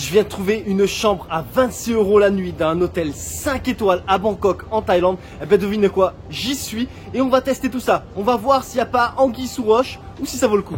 Je viens de trouver une chambre à 26 € la nuit dans un hôtel 5 étoiles à Bangkok en Thaïlande. Eh ben devinez quoi, j'y suis et on va tester tout ça. On va voir s'il n'y a pas anguille sous roche ou si ça vaut le coup.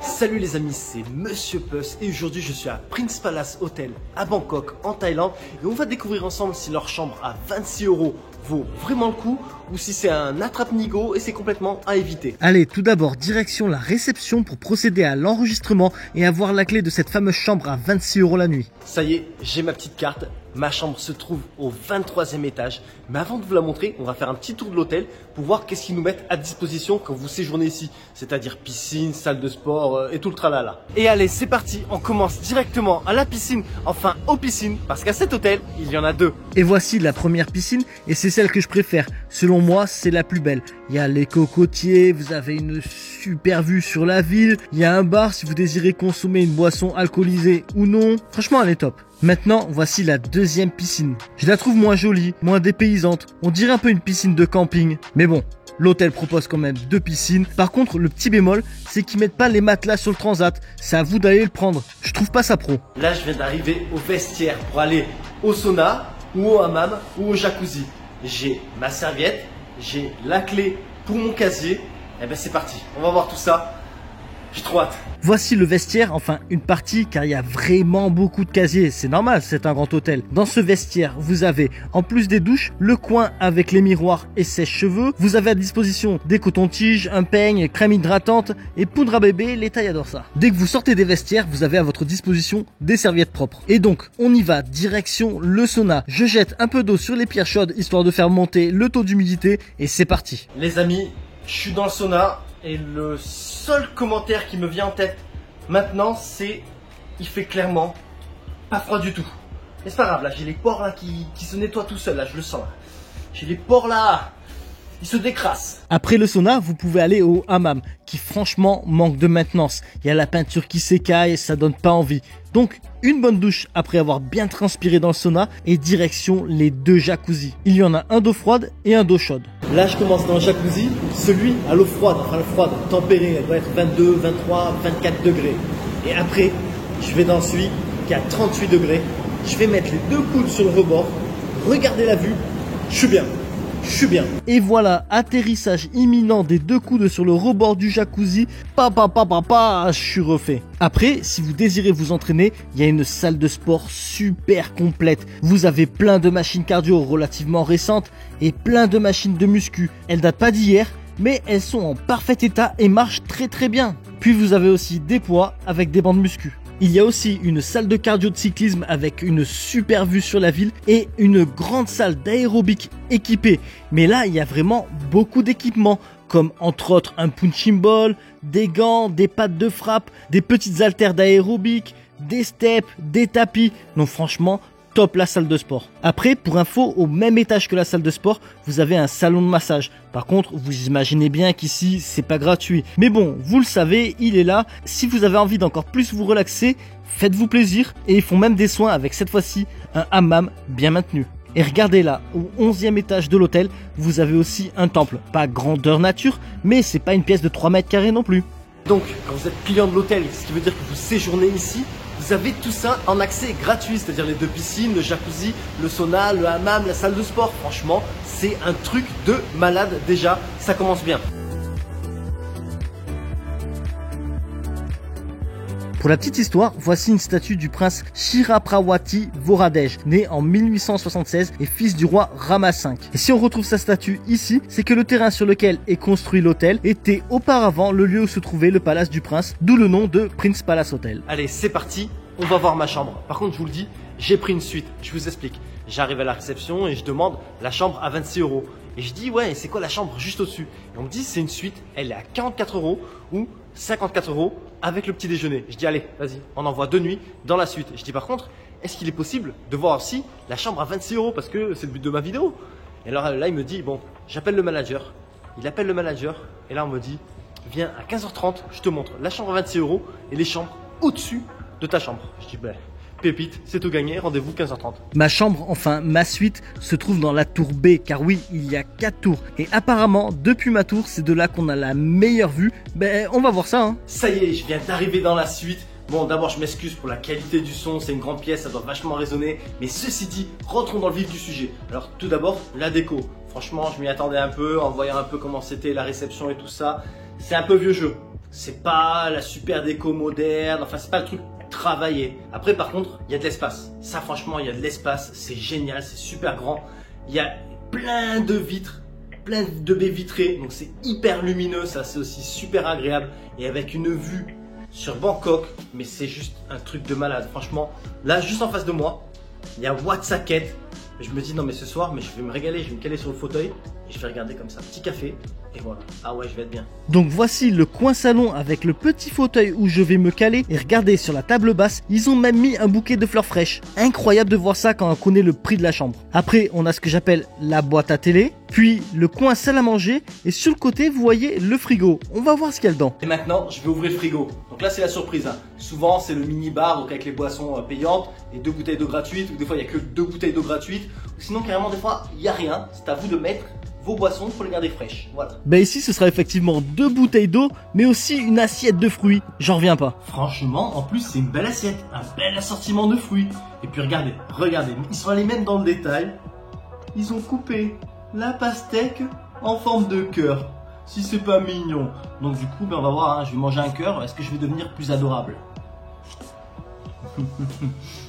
Salut les amis, c'est Monsieur Puss et aujourd'hui je suis à Prince Palace Hotel à Bangkok en Thaïlande et on va découvrir ensemble si leur chambre à 26 € vaut vraiment le coup ou si c'est un attrape-nigo et c'est complètement à éviter. Allez, tout d'abord direction la réception pour procéder à l'enregistrement et avoir la clé de cette fameuse chambre à 26 € la nuit. Ça y est, j'ai ma petite carte. Ma chambre se trouve au 23e étage. Mais avant de vous la montrer, on va faire un petit tour de l'hôtel pour voir qu'est-ce qu'ils nous mettent à disposition quand vous séjournez ici. C'est-à-dire piscine, salle de sport et tout le tralala. Et allez, c'est parti. On commence directement à la piscine. Enfin, aux piscines. Parce qu'à cet hôtel, il y en a deux. Et voici la première piscine et c'est celle que je préfère. Selon moi, c'est la plus belle. Il y a les cocotiers, vous avez une super vue sur la ville. Il y a un bar si vous désirez consommer une boisson alcoolisée ou non. Franchement, elle est top. Maintenant, voici la deuxième piscine. Je la trouve moins jolie, moins dépaysante. On dirait un peu une piscine de camping. Mais bon, l'hôtel propose quand même deux piscines. Par contre, le petit bémol, c'est qu'ils mettent pas les matelas sur le transat. C'est à vous d'aller le prendre. Je trouve pas ça pro. Là, je viens d'arriver au vestiaire pour aller au sauna ou au hammam ou au jacuzzi. J'ai ma serviette, j'ai la clé pour mon casier. Et ben c'est parti, on va voir tout ça. J'ai trop hâte. Voici le vestiaire, enfin une partie car il y a vraiment beaucoup de casiers, c'est normal, c'est un grand hôtel. Dans ce vestiaire, vous avez en plus des douches, le coin avec les miroirs et sèche-cheveux. Vous avez à disposition des cotons-tiges, un peigne, crème hydratante et poudre à bébé, les Thaïs adorent ça. Dès que vous sortez des vestiaires, vous avez à votre disposition des serviettes propres. Et donc, on y va, direction le sauna. Je jette un peu d'eau sur les pierres chaudes histoire de faire monter le taux d'humidité et c'est parti. Les amis, je suis dans le sauna et le seul commentaire qui me vient en tête maintenant, c'est il fait clairement pas froid du tout. Mais c'est pas grave, là j'ai les pores là qui se nettoient tout seul, là je le sens là. J'ai les pores là, ils se décrassent. Après le sauna, vous pouvez aller au hammam qui franchement manque de maintenance. Il y a la peinture qui s'écaille, ça donne pas envie. Donc une bonne douche après avoir bien transpiré dans le sauna et direction les deux jacuzzis. Il y en a un d'eau froide et un d'eau chaude. Là je commence dans le jacuzzi, celui à l'eau froide, enfin l'eau froide, tempérée, elle doit être 22, 23, 24 degrés. Et après, je vais dans celui qui est à 38 degrés. Je vais mettre les deux coudes sur le rebord, regarder la vue, je suis bien. Je suis bien. Et voilà, atterrissage imminent des deux coudes sur le rebord du jacuzzi. Je suis refait. Après, si vous désirez vous entraîner, il y a une salle de sport super complète. Vous avez plein de machines cardio relativement récentes et plein de machines de muscu. Elles datent pas d'hier, mais elles sont en parfait état et marchent très très bien. Puis vous avez aussi des poids avec des bandes muscu. Il y a aussi une salle de cardio de cyclisme avec une super vue sur la ville et une grande salle d'aérobic équipée. Mais là, il y a vraiment beaucoup d'équipements comme entre autres un punching ball, des gants, des pattes de frappe, des petites haltères d'aérobic, des steps, des tapis. Donc franchement, top la salle de sport. Après, pour info, au même étage que la salle de sport, vous avez un salon de massage. Par contre, vous imaginez bien qu'ici, c'est pas gratuit. Mais bon, vous le savez, il est là. Si vous avez envie d'encore plus vous relaxer, faites-vous plaisir. Et ils font même des soins avec cette fois-ci un hammam bien maintenu. Et regardez là, au 11e étage de l'hôtel, vous avez aussi un temple. Pas grandeur nature, mais c'est pas une pièce de 3 mètres carrés non plus. Donc, quand vous êtes client de l'hôtel, ce qui veut dire que vous séjournez ici, vous avez tout ça en accès gratuit, c'est-à-dire les deux piscines, le jacuzzi, le sauna, le hammam, la salle de sport. Franchement, c'est un truc de malade déjà, ça commence bien. Pour la petite histoire, voici une statue du prince Chiraprawati Voradej, né en 1876 et fils du roi Rama V. Et si on retrouve sa statue ici, c'est que le terrain sur lequel est construit l'hôtel était auparavant le lieu où se trouvait le palace du prince, d'où le nom de Prince Palace Hotel. Allez, c'est parti, on va voir ma chambre. Par contre, je vous le dis, j'ai pris une suite, je vous explique. J'arrive à la réception et je demande la chambre à 26 €. Et je dis, ouais, c'est quoi la chambre juste au-dessus? Et on me dit, c'est une suite, elle est à 44 € ou 54 € avec le petit déjeuner. Je dis, allez, vas-y, on envoie 2 nuits dans la suite. Je dis, par contre, est-ce qu'il est possible de voir aussi la chambre à 26 € parce que c'est le but de ma vidéo? Et alors là, il me dit, bon, j'appelle le manager. Il appelle le manager et là, on me dit, viens à 15h30, je te montre la chambre à 26 € et les chambres au-dessus de ta chambre. Je dis, ben, pépite, c'est tout gagné, rendez-vous 15h30. Ma chambre, enfin ma suite, se trouve dans la tour B, car oui, il y a 4 tours. Et apparemment, depuis ma tour, c'est de là qu'on a la meilleure vue. Ben, on va voir ça, hein. Ça y est, je viens d'arriver dans la suite. Bon, d'abord, je m'excuse pour la qualité du son, c'est une grande pièce, ça doit vachement résonner. Mais ceci dit, rentrons dans le vif du sujet. Alors, tout d'abord, la déco. Franchement, je m'y attendais un peu, en voyant un peu comment c'était la réception et tout ça. C'est un peu vieux jeu. C'est pas la super déco moderne, enfin, c'est pas le truc travaillé. Après, par contre, il y a de l'espace. Ça, franchement, il y a de l'espace, c'est génial, c'est super grand. Il y a plein de vitres, plein de baies vitrées, donc c'est hyper lumineux, ça, c'est aussi super agréable. Et avec une vue sur Bangkok, mais c'est juste un truc de malade, franchement. Là, juste en face de moi, il y a Wat Saket. Je me dis, non mais ce soir, mais je vais me régaler, je vais me caler sur le fauteuil et je vais regarder comme ça, petit café, et voilà. Ah ouais, je vais être bien. Donc voici le coin salon avec le petit fauteuil où je vais me caler. Et regardez, sur la table basse, ils ont même mis un bouquet de fleurs fraîches. Incroyable de voir ça quand on connaît le prix de la chambre. Après, on a ce que j'appelle la boîte à télé, puis le coin salle à manger, et sur le côté, vous voyez le frigo. On va voir ce qu'il y a dedans. Et maintenant, je vais ouvrir le frigo. Donc là, c'est la surprise, hein. Souvent, c'est le mini-bar, donc avec les boissons payantes, et 2 bouteilles d'eau gratuites, ou des fois, il n'y a que 2 bouteilles d'eau gratuites. Ou sinon, carrément, des fois, il n'y a rien. C'est à vous de mettre vos boissons pour les garder fraîches. Voilà. Ben ici, ce sera effectivement 2 bouteilles d'eau, mais aussi une assiette de fruits. J'en reviens pas. Franchement, en plus, c'est une belle assiette, un bel assortiment de fruits. Et puis regardez, ils sont allés même dans le détail. Ils ont coupé la pastèque en forme de cœur. Si c'est pas mignon. Donc du coup, ben, on va voir, hein, je vais manger un cœur. Est-ce que je vais devenir plus adorable?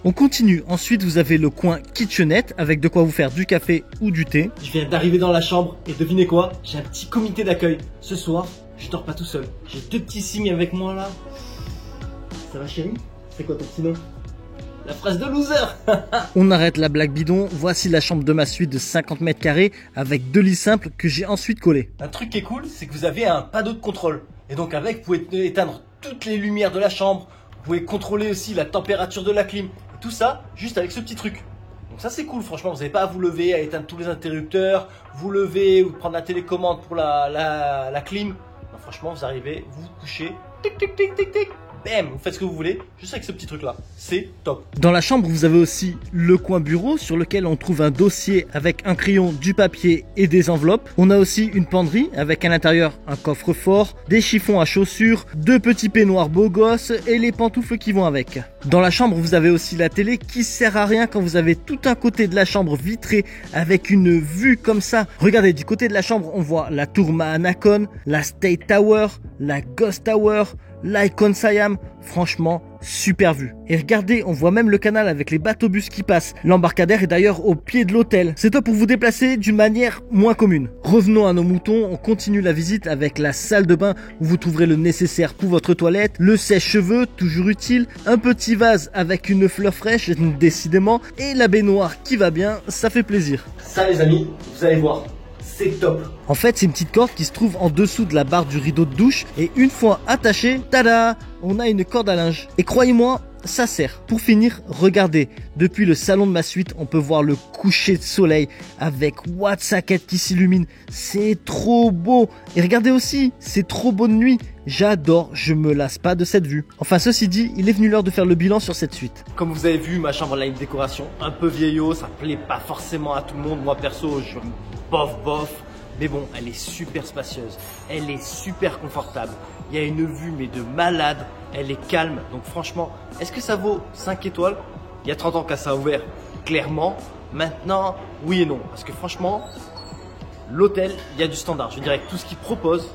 On continue. Ensuite, vous avez le coin kitchenette avec de quoi vous faire du café ou du thé. Je viens d'arriver dans la chambre et devinez quoi? J'ai un petit comité d'accueil. Ce soir, je dors pas tout seul. J'ai 2 petits signes avec moi là. Ça va chérie? C'est quoi ton petit nom? La phrase de loser. On arrête la blague bidon. Voici la chambre de ma suite de 50 mètres carrés avec 2 lits simples que j'ai ensuite collés. Un truc qui est cool, c'est que vous avez un panneau de contrôle. Et donc avec, vous pouvez éteindre toutes les lumières de la chambre. Vous pouvez contrôler aussi la température de la clim. Et tout ça, juste avec ce petit truc. Donc ça c'est cool, franchement, vous n'avez pas à vous lever, à éteindre tous les interrupteurs, vous lever ou prendre la télécommande pour la clim. Non, franchement, vous arrivez, vous vous couchez, tic tic tic tic tic. Bam, vous faites ce que vous voulez, juste avec ce petit truc là, c'est top. Dans la chambre, vous avez aussi le coin bureau sur lequel on trouve un dossier avec un crayon, du papier et des enveloppes. On a aussi une penderie avec à l'intérieur un coffre-fort, des chiffons à chaussures, 2 petits peignoirs beaux gosses et les pantoufles qui vont avec. Dans la chambre, vous avez aussi la télé qui sert à rien quand vous avez tout un côté de la chambre vitré avec une vue comme ça. Regardez, du côté de la chambre, on voit la tour Mahanakhon, la State Tower, la Ghost Tower, l'Icon Siam. Franchement, super vue. Et regardez, on voit même le canal avec les bateaux-bus qui passent. L'embarcadère est d'ailleurs au pied de l'hôtel. C'est top pour vous déplacer d'une manière moins commune. Revenons à nos moutons, on continue la visite avec la salle de bain où vous trouverez le nécessaire pour votre toilette, le sèche-cheveux, toujours utile, un petit vase avec une fleur fraîche, décidément, et la baignoire qui va bien, ça fait plaisir. Ça les amis, vous allez voir, c'est top. En fait, c'est une petite corde qui se trouve en dessous de la barre du rideau de douche et une fois attachée, tada, on a une corde à linge. Et croyez-moi, ça sert. Pour finir, regardez, depuis le salon de ma suite, on peut voir le coucher de soleil avec Wat Saket qui s'illumine. C'est trop beau. Et regardez aussi, c'est trop beau de nuit. J'adore, je me lasse pas de cette vue. Enfin, ceci dit, il est venu l'heure de faire le bilan sur cette suite. Comme vous avez vu, ma chambre elle a une décoration un peu vieillot, ça plaît pas forcément à tout le monde. Moi perso, je bof. Mais bon, elle est super spacieuse, elle est super confortable. Il y a une vue mais de malade, elle est calme. Donc franchement, est-ce que ça vaut 5 étoiles? Il y a 30 ans qu'à ça a ouvert, clairement. Maintenant, oui et non. Parce que franchement, l'hôtel, il y a du standard. Je dirais que tout ce qu'il propose,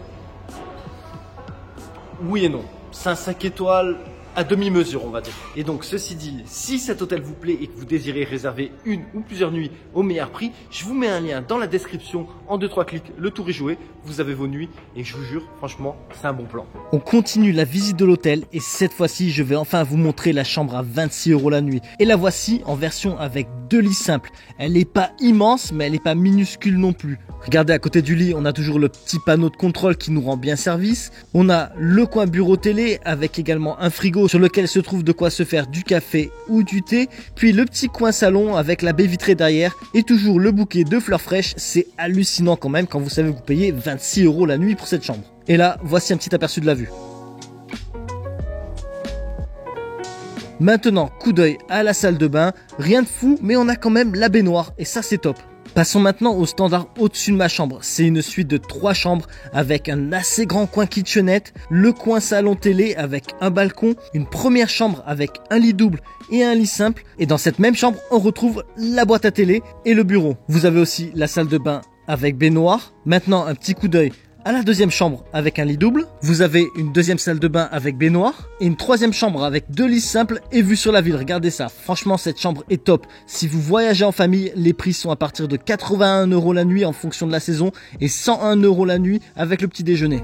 oui et non. C'est un 5 étoiles à demi-mesure, on va dire. Et donc, ceci dit, si cet hôtel vous plaît et que vous désirez réserver une ou plusieurs nuits au meilleur prix, je vous mets un lien dans la description. En 2-3 clics, le tour est joué. Vous avez vos nuits et je vous jure, franchement, c'est un bon plan. On continue la visite de l'hôtel et cette fois-ci, je vais enfin vous montrer la chambre à 26 € la nuit. Et la voici en version avec 2 lits simples. Elle n'est pas immense, mais elle n'est pas minuscule non plus. Regardez, à côté du lit, on a toujours le petit panneau de contrôle qui nous rend bien service. On a le coin bureau télé avec également un frigo sur lequel se trouve de quoi se faire du café ou du thé. Puis le petit coin salon avec la baie vitrée derrière et toujours le bouquet de fleurs fraîches. C'est hallucinant quand même quand vous savez que vous payez 26 € la nuit pour cette chambre. Et là, voici un petit aperçu de la vue. Maintenant, coup d'œil à la salle de bain. Rien de fou, mais on a quand même la baignoire et ça c'est top. Passons maintenant au standard au-dessus de ma chambre. C'est une suite de 3 chambres avec un assez grand coin kitchenette, le coin salon télé avec un balcon, une première chambre avec un lit double et un lit simple. Et dans cette même chambre, on retrouve la boîte à télé et le bureau. Vous avez aussi la salle de bain avec baignoire. Maintenant, un petit coup d'œil à la deuxième chambre avec un lit double. Vous avez une deuxième salle de bain avec baignoire et une troisième chambre avec 2 lits simples et vue sur la ville. Regardez ça, franchement cette chambre est top. Si vous voyagez en famille, les prix sont à partir de 81 € la nuit en fonction de la saison et 101 € la nuit avec le petit déjeuner.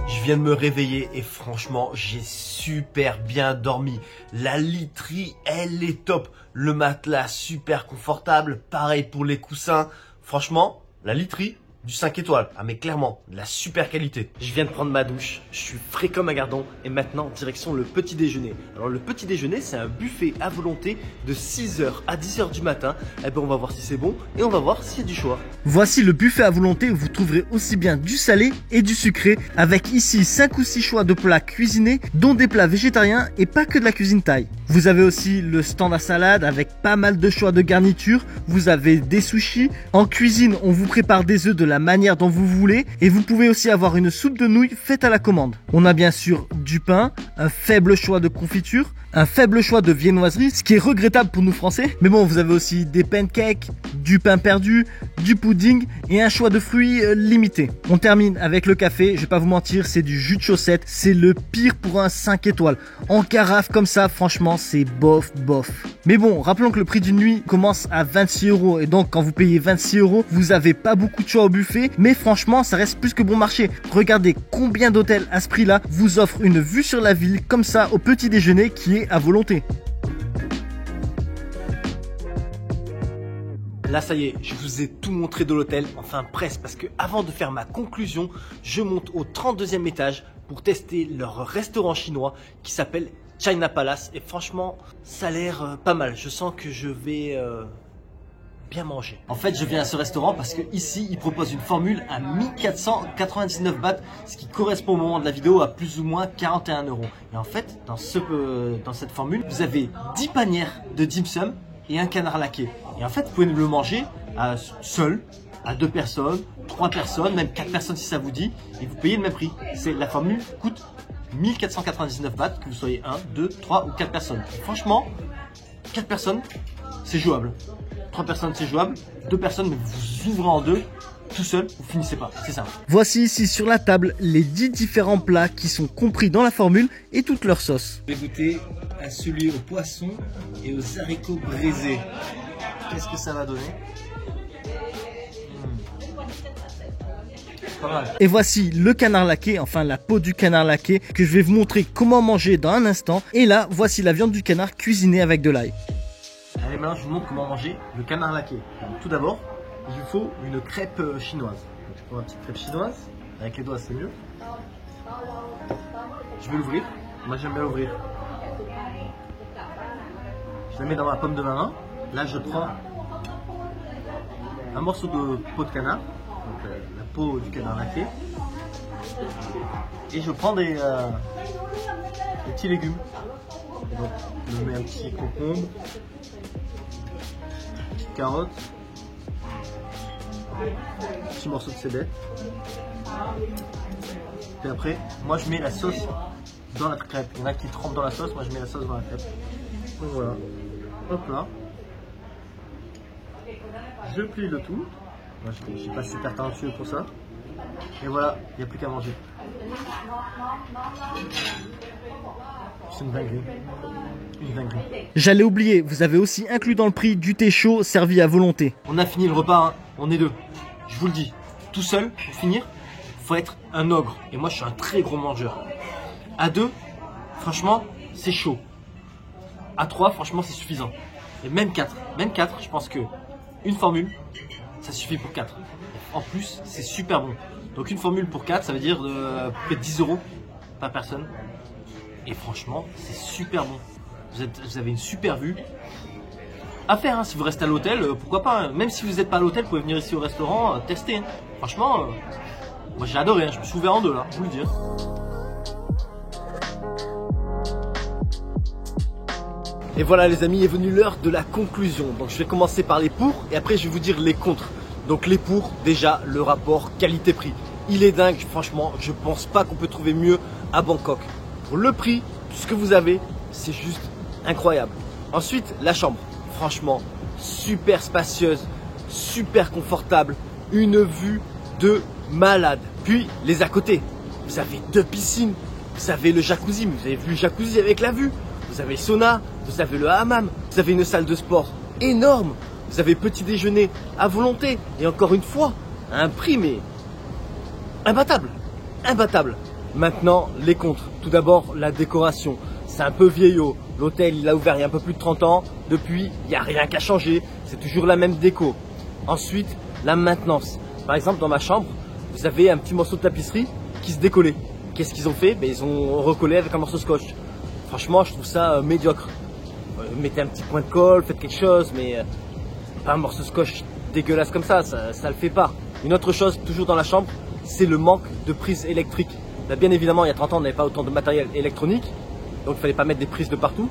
Je viens de me réveiller et franchement, j'ai super bien dormi. La literie, elle est top. Le matelas, super confortable. Pareil pour les coussins. Franchement, la literie, du 5 étoiles. Ah mais clairement, de la super qualité. Je viens de prendre ma douche, je suis frais comme un gardon et maintenant direction le petit déjeuner. Alors le petit déjeuner, c'est un buffet à volonté de 6h à 10h du matin. Eh ben on va voir si c'est bon et on va voir s'il y a du choix. Voici le buffet à volonté où vous trouverez aussi bien du salé et du sucré avec ici 5 ou 6 choix de plats cuisinés dont des plats végétariens et pas que de la cuisine thaï. Vous avez aussi le stand à salade avec pas mal de choix de garnitures. Vous avez des sushis. En cuisine, on vous prépare des œufs de la manière dont vous voulez et vous pouvez aussi avoir une soupe de nouilles faite à la commande. On a bien sûr du pain, un faible choix de confiture, un faible choix de viennoiserie, ce qui est regrettable pour nous français. Mais bon, vous avez aussi des pancakes, du pain perdu, du pudding et un choix de fruits limité. On termine avec le café, je vais pas vous mentir, c'est du jus de chaussette, c'est le pire pour un 5 étoiles. En carafe comme ça, franchement, c'est bof. Mais bon, rappelons que le prix d'une nuit commence à 26 € et donc quand vous payez 26 €, vous avez pas beaucoup de choix au buffet, mais franchement, ça reste plus que bon marché. Regardez combien d'hôtels à ce prix-là vous offrent une vue sur la ville comme ça au petit déjeuner qui est à volonté. Là ça y est, je vous ai tout montré de l'hôtel, enfin presque, parce que avant de faire ma conclusion, je monte au 32e étage pour tester leur restaurant chinois qui s'appelle China Palace et franchement ça a l'air pas mal. Je sens que je vais bien manger. En fait je viens à ce restaurant parce que ici ils proposent une formule à 1499 bahts, ce qui correspond au moment de la vidéo à plus ou moins 41 €. Et en fait dans cette formule vous avez 10 panières de dim sum et un canard laqué. Et en fait, vous pouvez le manger seul, à 2 personnes, 3 personnes, même 4 personnes si ça vous dit, et vous payez le même prix. La formule coûte 1499 bahts, que vous soyez 1, 2, 3 ou 4 personnes. Et franchement, 4 personnes, c'est jouable. 3 personnes, c'est jouable. 2 personnes, mais vous ouvrez en deux, tout seul, vous finissez pas. C'est ça. Voici ici sur la table les 10 différents plats qui sont compris dans la formule et toutes leurs sauces. Je vais goûter à celui au poisson et aux haricots braisés. Qu'est-ce que ça va donner? Pas mal. Et voici le canard laqué, enfin la peau du canard laqué que je vais vous montrer comment manger dans un instant. Et là, voici la viande du canard cuisinée avec de l'ail. Allez, maintenant je vous montre comment manger le canard laqué. Donc, tout d'abord, il vous faut une crêpe chinoise. Donc, je prends une petite crêpe chinoise, avec les doigts c'est mieux. Je vais l'ouvrir, moi j'aime bien l'ouvrir. Je la mets dans ma paume de ma main. Là je prends un morceau de peau de canard, donc la peau du canard laqué. Et je prends des petits légumes. Et donc je mets un petit concombre, une petite carotte, un petit morceau de cédette. Puis après, moi je mets la sauce dans la crêpe. Il y en a qui trempent dans la sauce, moi je mets la sauce dans la crêpe. Donc voilà, hop là. Je plie le tout. Moi je suis pas super talentueux pour ça. Et voilà, il n'y a plus qu'à manger. C'est une dinguerie. Une dinguerie. J'allais oublier, vous avez aussi inclus dans le prix du thé chaud servi à volonté. On a fini le repas, hein. On est deux. Je vous le dis, tout seul, pour finir, faut être un ogre. Et moi je suis un très gros mangeur. À 2, franchement, c'est chaud. À 3, franchement, c'est suffisant. Et même 4, je pense que une formule, ça suffit pour 4. En plus, c'est super bon. Donc une formule pour 4, ça veut dire près de 10 € par personne. Et franchement, c'est super bon. Vous avez une super vue. À faire, hein, si vous restez à l'hôtel, pourquoi pas. Hein. Même si vous n'êtes pas à l'hôtel, vous pouvez venir ici au restaurant, tester. Hein. Franchement, moi j'ai adoré. Hein. Je me suis ouvert en deux là, je vous le dis. Hein. Et voilà les amis, est venue l'heure de la conclusion. Donc je vais commencer par les pour et après je vais vous dire les contre. Donc les pour, déjà le rapport qualité-prix. Il est dingue, franchement, je pense pas qu'on peut trouver mieux à Bangkok. Pour le prix, tout ce que vous avez, c'est juste incroyable. Ensuite, la chambre, franchement, super spacieuse, super confortable, une vue de malade. Puis les à côté, vous avez 2 piscines, vous avez le jacuzzi, mais vous avez vu le jacuzzi avec la vue. Vous avez le sauna, vous avez le hammam, vous avez une salle de sport énorme, vous avez petit déjeuner à volonté. Et encore une fois, à un prix mais imbattable, imbattable. Maintenant, les contres. Tout d'abord, la décoration. C'est un peu vieillot. L'hôtel, il a ouvert il y a un peu plus de 30 ans. Depuis, il n'y a rien qu'à changer. C'est toujours la même déco. Ensuite, la maintenance. Par exemple, dans ma chambre, vous avez un petit morceau de tapisserie qui se décollait. Qu'est-ce qu'ils ont fait? Ils ont recollé avec un morceau de scotch. Franchement, je trouve ça médiocre. Mettez un petit point de colle, faites quelque chose, mais pas un morceau de scotch dégueulasse comme ça le fait pas. Une autre chose, toujours dans la chambre, c'est le manque de prises électriques. Là, bien évidemment, il y a 30 ans, on n'avait pas autant de matériel électronique, donc il fallait pas mettre des prises de partout.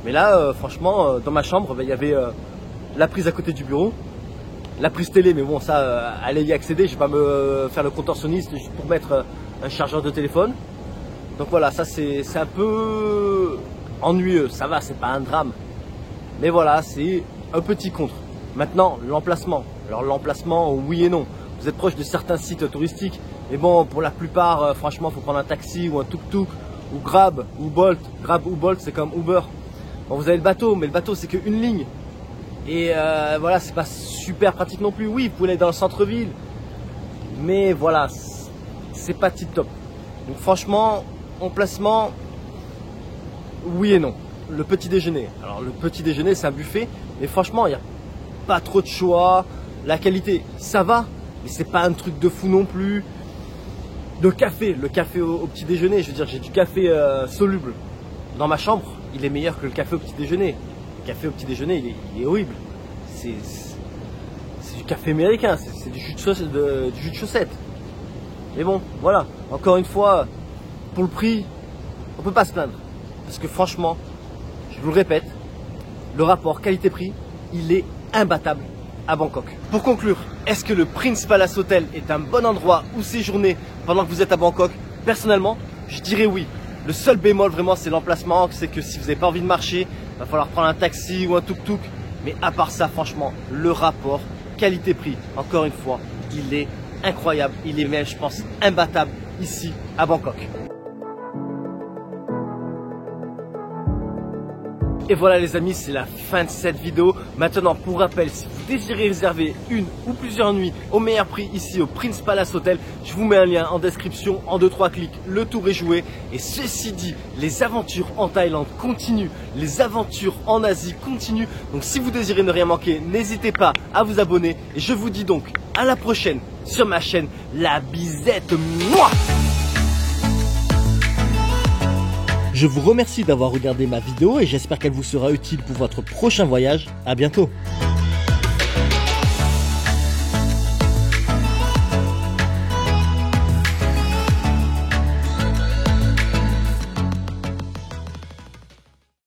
Mais là, franchement, dans ma chambre, il y avait la prise à côté du bureau, la prise télé, mais bon, ça, allez y accéder, je vais pas me faire le contorsionniste juste pour mettre un chargeur de téléphone. Donc voilà, ça c'est un peu ennuyeux, ça va, c'est pas un drame. Mais voilà, c'est un petit contre. Maintenant, l'emplacement. Alors l'emplacement, oui et non. Vous êtes proche de certains sites touristiques, mais bon, pour la plupart, franchement, il faut prendre un taxi ou un tuk-tuk, ou Grab, ou Bolt. Grab ou Bolt, c'est comme Uber. Bon, vous avez le bateau, mais le bateau, c'est qu'une ligne. Et voilà, c'est pas super pratique non plus. Oui, vous pouvez aller dans le centre-ville, mais voilà, c'est pas tip top. Donc franchement, emplacement, oui et non. Le petit déjeuner. Alors le petit déjeuner, c'est un buffet, mais franchement, il n'y a pas trop de choix. La qualité, ça va, mais c'est pas un truc de fou non plus. Le café au petit déjeuner, je veux dire, j'ai du café soluble dans ma chambre, il est meilleur que le café au petit déjeuner. Le café au petit déjeuner, il est horrible. C'est du café américain, c'est du jus de chaussette. Mais bon, voilà, encore une fois, pour le prix, on peut pas se plaindre. Parce que franchement, je vous le répète, le rapport qualité-prix, il est imbattable à Bangkok. Pour conclure, est-ce que le Prince Palace Hotel est un bon endroit où séjourner pendant que vous êtes à Bangkok? Personnellement, je dirais oui. Le seul bémol vraiment, c'est l'emplacement, c'est que si vous n'avez pas envie de marcher, il va falloir prendre un taxi ou un tuk-tuk. Mais à part ça, franchement, le rapport qualité-prix, encore une fois, il est incroyable. Il est même, je pense, imbattable ici à Bangkok. Et voilà les amis, c'est la fin de cette vidéo. Maintenant, pour rappel, si vous désirez réserver une ou plusieurs nuits au meilleur prix ici au Prince Palace Hotel, je vous mets un lien en description. En 2-3 clics, le tour est joué. Et ceci dit, les aventures en Thaïlande continuent, les aventures en Asie continuent. Donc si vous désirez ne rien manquer, n'hésitez pas à vous abonner. Et je vous dis donc à la prochaine sur ma chaîne La Bisette. Mouah! Je vous remercie d'avoir regardé ma vidéo et j'espère qu'elle vous sera utile pour votre prochain voyage. À bientôt.